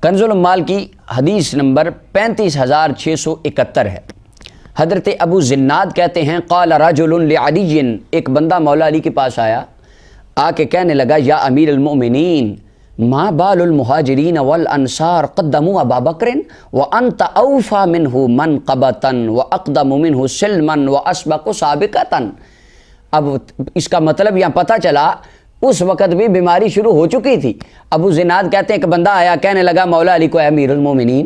کنز الاموال کی حدیث نمبر 35671 ہے۔ حضرت ابو زناد کہتے ہیں قال رجل لعلی، ایک بندہ مولا علی کے پاس آیا، آ کے کہنے لگا یا امیر المؤمنین ما بال المہاجرین والانصار قدموا ابا بکر وانت اوفى منه منقبۃ واقدم منه سلما واسبق سابقۃ۔ اب اس کا مطلب یہاں پتہ چلا اس وقت بھی بیماری شروع ہو چکی تھی۔ ابو زناد کہتے ہیں کہ بندہ آیا کہنے لگا مولا علی کو اے امیر المومنین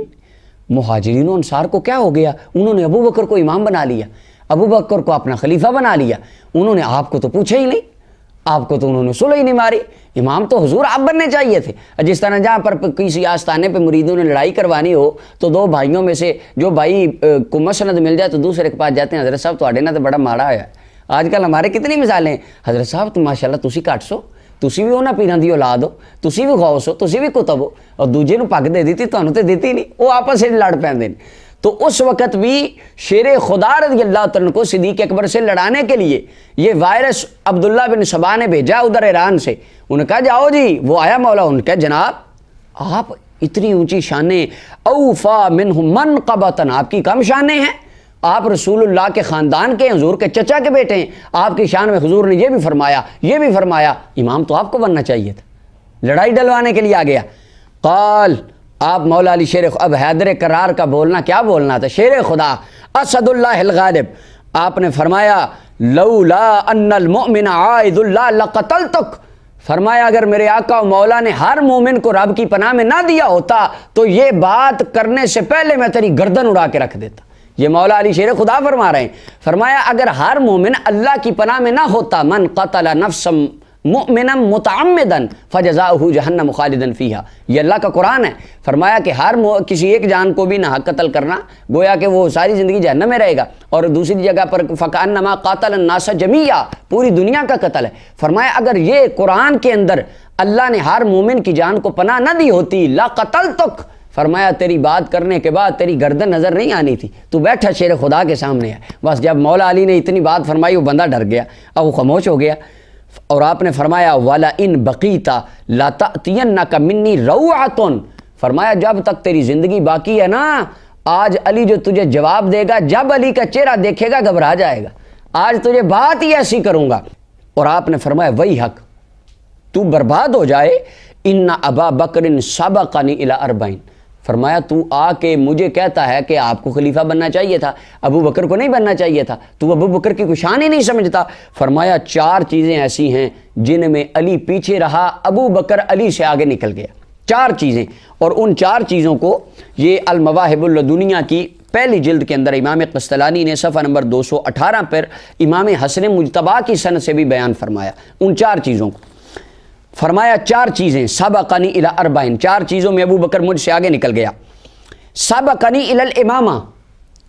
مہاجرین و انصار کو کیا ہو گیا، انہوں نے ابو بکر کو امام بنا لیا، ابو بکر کو اپنا خلیفہ بنا لیا، انہوں نے آپ کو تو پوچھا ہی نہیں، آپ کو تو انہوں نے صلح ہی نہیں ماری، امام تو حضور آپ بننے چاہیے تھے۔ جس طرح جہاں پر کسی آستانے پہ مریدوں نے لڑائی کروانی ہو تو دو بھائیوں میں سے جو بھائی کو مسند مل جائے تو دوسرے کے پاس جاتے ہیں حضرت صاحب تواڈے نال تو بڑا ماڑا ہوا ہے۔ آج کل ہمارے کتنی مثالیں ہیں، حضرت صاحب تو ماشاءاللہ تسی کٹ سو، تسی بھی انہاں پیراں دی اولاد ہو، تسی بھی غوث ہو، تسی بھی کتب ہو، اور دوجے نو پگ دے دیتی تانوں تے دیتی نہیں، وہ آپس وچ لڑ پیندے نے۔ تو اس وقت بھی شیر خدا رضی اللہ تعالیٰ کو صدیق اکبر سے لڑانے کے لیے یہ وائرس عبداللہ بن سبا نے بھیجا ادھر ایران سے، انہوں نے کہا جاؤ جی، وہ آیا مولا، انہوں نے کہا جناب آپ اتنی اونچی شانیں، اوفا منہ منقبۃ، آپ کی کم شانیں ہیں، آپ رسول اللہ کے خاندان کے، حضور کے چچا کے بیٹے ہیں، آپ کی شان میں حضور نے یہ بھی فرمایا یہ بھی فرمایا، امام تو آپ کو بننا چاہیے تھا، لڑائی ڈلوانے کے لیے آ گیا۔ قال، آپ مولا علی شیر، اب حیدر کرار کا بولنا کیا بولنا تھا، شیر خدا اسد اللہ الغالب، آپ نے فرمایا لولا ان المؤمن عائد اللہ لقتلتک، فرمایا اگر میرے آقا و مولا نے ہر مومن کو رب کی پناہ میں نہ دیا ہوتا تو یہ بات کرنے سے پہلے میں تیری گردن اڑا کے رکھ دیتا۔ یہ مولا علی شیر خدا فرما رہے ہیں، فرمایا اگر ہر مومن اللہ کی پناہ میں نہ ہوتا، من قتل نفسا مؤمنا متعمدا فجزاؤہ جہنم خالدا فیہا، یہ اللہ کا قرآن ہے، فرمایا کہ ہر کسی ایک جان کو بھی نہ حق قتل کرنا گویا کہ وہ ساری زندگی جہنم میں رہے گا، اور دوسری جگہ پر فکأنما قاتل الناس جمیعا، پوری دنیا کا قتل ہے۔ فرمایا اگر یہ قرآن کے اندر اللہ نے ہر مومن کی جان کو پناہ نہ دی ہوتی لقتلتک، فرمایا تیری بات کرنے کے بعد تیری گردن نظر نہیں آنی تھی، تو بیٹھا شیر خدا کے سامنے ہے۔ بس جب مولا علی نے اتنی بات فرمائی وہ بندہ ڈر گیا، اب وہ خاموش ہو گیا، اور آپ نے فرمایا وَلَئِن بَقِيتَ لَتَأْتِيَنَّكَ مِنِّي رَوْعَةٌ، فرمایا جب تک تیری زندگی باقی ہے نا، آج علی جو تجھے جواب دے گا، جب علی کا چہرہ دیکھے گا گھبرا جائے گا، آج تجھے بات ہی ایسی کروں گا۔ اور آپ نے فرمایا وہی حق، تو برباد ہو جائے، ان ابا بکر سبقنی الی 40، فرمایا تو آ کے مجھے کہتا ہے کہ آپ کو خلیفہ بننا چاہیے تھا، ابو بکر کو نہیں بننا چاہیے تھا، تو ابو بکر کی کوئی شان ہی نہیں سمجھتا۔ فرمایا 4 چیزیں ایسی ہیں جن میں علی پیچھے رہا، ابو بکر علی سے آگے نکل گیا، 4 چیزیں، اور ان 4 چیزوں کو یہ المواہب اللدنیہ کی پہلی جلد کے اندر امام قسطلانی نے صفحہ نمبر 218 پر امام حسن مجتبیٰ کی سند سے بھی بیان فرمایا ان 4 چیزوں کو۔ فرمایا 4 چیزیں، سبقنی الی 40، 4 چیزوں میں ابو بکر مجھ سے آگے نکل گیا۔ سبقنی الی الامامہ،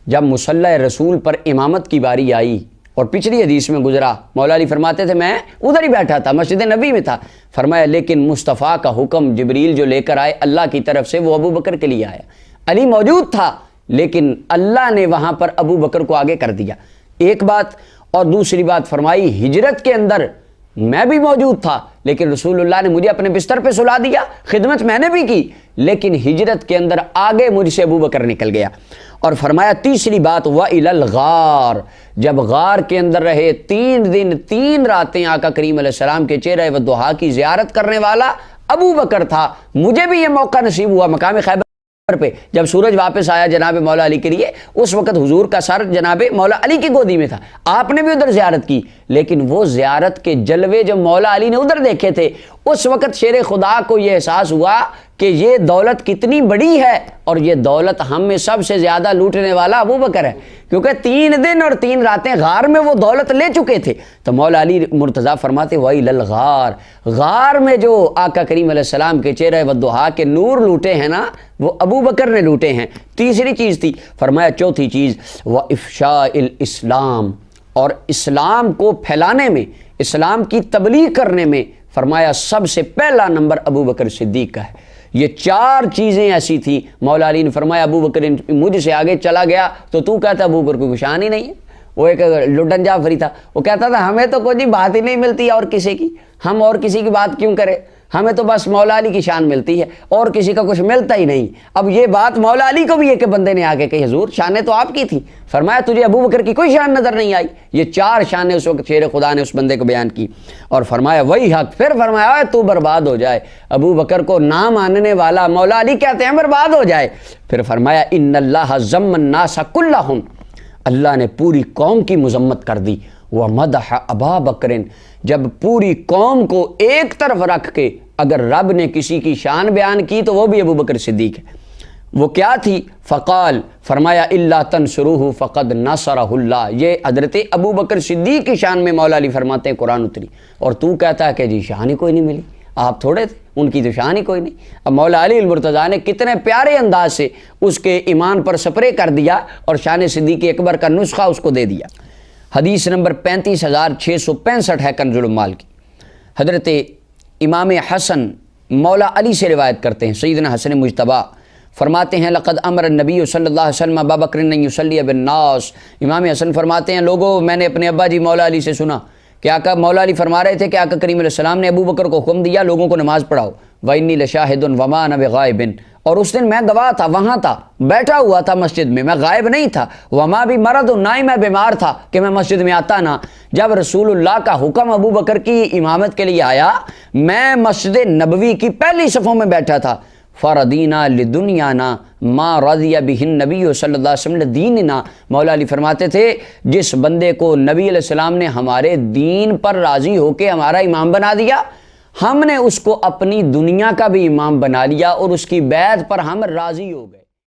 جب مصلی رسول پر امامت کی باری آئی، اور پچھلی حدیث میں گزرا مولا علی فرماتے تھے میں ادھر ہی بیٹھا تھا، مسجد نبی میں تھا، فرمایا لیکن مصطفیٰ کا حکم جبریل جو لے کر آئے اللہ کی طرف سے وہ ابو بکر کے لیے آیا، علی موجود تھا لیکن اللہ نے وہاں پر ابو بکر کو آگے کر دیا، ایک بات۔ اور دوسری بات فرمائی ہجرت کے اندر میں بھی موجود تھا لیکن رسول اللہ نے مجھے اپنے بستر پہ سلا دیا، خدمت میں نے بھی کی، لیکن ہجرت کے اندر آگے مجھ سے ابو بکر نکل گیا۔ اور فرمایا تیسری بات وَإِلَى الْغَارِ، جب غار کے اندر رہے 3 دن 3 راتیں آقا کریم علیہ السلام کے چہرہ وضحا کی زیارت کرنے والا ابو بکر تھا، مجھے بھی یہ موقع نصیب ہوا مقام خیبر پہ، جب سورج واپس آیا جناب مولا علی کے لیے، اس وقت حضور کا سر جناب مولا علی کی گودی میں تھا، آپ نے بھی ادھر زیارت کی، لیکن وہ زیارت کے جلوے جو مولا علی نے ادھر دیکھے تھے، اس وقت شیر خدا کو یہ احساس ہوا کہ یہ دولت کتنی بڑی ہے، اور یہ دولت ہم میں سب سے زیادہ لوٹنے والا ابو بکر ہے، کیونکہ 3 دن اور 3 راتیں غار میں وہ دولت لے چکے تھے۔ تو مولا علی مرتضیٰ فرماتے وَإِلَى الْغَارِ، غار میں جو آقا کریم علیہ السلام کے چہرہ وضحا کے نور لوٹے ہیں نا، وہ ابو بکر نے لوٹے ہیں۔ تیسری چیز تھی، فرمایا چوتھی چیز وَإِفْشَاءِ الْإِسْلَامِ، اور اسلام کو پھیلانے میں، اسلام کی تبلیغ کرنے میں، فرمایا سب سے پہلا نمبر ابو بکر صدیق کا ہے۔ یہ 4 چیزیں ایسی تھیں، مولا علی نے فرمایا ابو بکر مجھ سے آگے چلا گیا تو کہتا ابو بکر کو شان ہی نہیں ہے، وہ ایک لڈن جعفری تھا، وہ کہتا تھا ہمیں تو کوئی بات ہی نہیں ملتی اور کسی کی، ہم اور کسی کی بات کیوں کریں، ہمیں تو بس مولا علی کی شان ملتی ہے اور کسی کا کچھ ملتا ہی نہیں۔ اب یہ بات مولا علی کو بھی ایک بندے نے آگے کہی، حضور شانیں تو آپ کی تھی۔ فرمایا تجھے ابو بکر کی کوئی شان نظر نہیں آئی؟ یہ 4 شانیں اس وقت شیر خدا نے اس بندے کو بیان کی اور فرمایا وہی حق۔ پھر فرمایا تو برباد ہو جائے، ابو بکر کو نہ ماننے والا مولا علی کہتے ہیں برباد ہو جائے۔ پھر فرمایا ان اللہ ذم الناس کلہم، اللہ نے پوری قوم کی مذمت کر دی۔ ومدح ابا بکر، جب پوری قوم کو ایک طرف رکھ کے اگر رب نے کسی کی شان بیان کی تو وہ بھی ابو بکر صدیق ہے۔ وہ کیا تھی؟ فقال، فرمایا الا تنصروہ فقد نصرہ اللہ۔ یہ حضرت ابو بکر صدیق کی شان میں مولا علی فرماتے ہیں قرآن اتری، اور تو کہتا ہے کہ جی شان ہی کوئی نہیں ملی، آپ تھوڑے تھے، ان کی تو شان ہی کوئی نہیں۔ اب مولا علی المرتضیٰ نے کتنے پیارے انداز سے اس کے ایمان پر سپرے کر دیا اور شان صدیق اکبر کا نسخہ اس کو دے دیا۔ حدیث نمبر 35665 ہے کنز العمال کی۔ حضرت امام حسن مولا علی سے روایت کرتے ہیں، سیدنا حسن مجتبیٰ فرماتے ہیں لقد امر النبی صلی اللہ علیہ وسلم ابا بکر ان یصلی بالناس۔ امام حسن فرماتے ہیں لوگو میں نے اپنے ابا جی مولا علی سے سنا کہ آقا مولا علی فرما رہے تھے کہ آقا کریم علیہ السلام نے ابو بکر کو حکم دیا لوگوں کو نماز پڑھاؤ۔ وَإِنِّي لَشَاهِدٌ وَمَا أَنَا بِغَائِبٍ، اور اس دن میں گواہ تھا، وہاں تھا، بیٹھا ہوا تھا مسجد میں غائب نہیں تھا۔ وَمَا بِي مَرَضٌ، نہ ہی میں بیمار تھا کہ میں مسجد میں آتا نہ۔ جب رسول اللہ کا حکم ابو بکر کی امامت کے لیے آیا، میں مسجد نبوی کی پہلی صفوں میں بیٹھا تھا۔ فردینا لدنیانا ما رضی بہ النبی صلی اللہ علیہ وسلم دیننا، مولا علی فرماتے تھے جس بندے کو نبی علیہ السلام نے ہمارے دین پر راضی ہو کے ہمارا امام بنا دیا، ہم نے اس کو اپنی دنیا کا بھی امام بنا لیا اور اس کی بیعت پر ہم راضی ہو گئے۔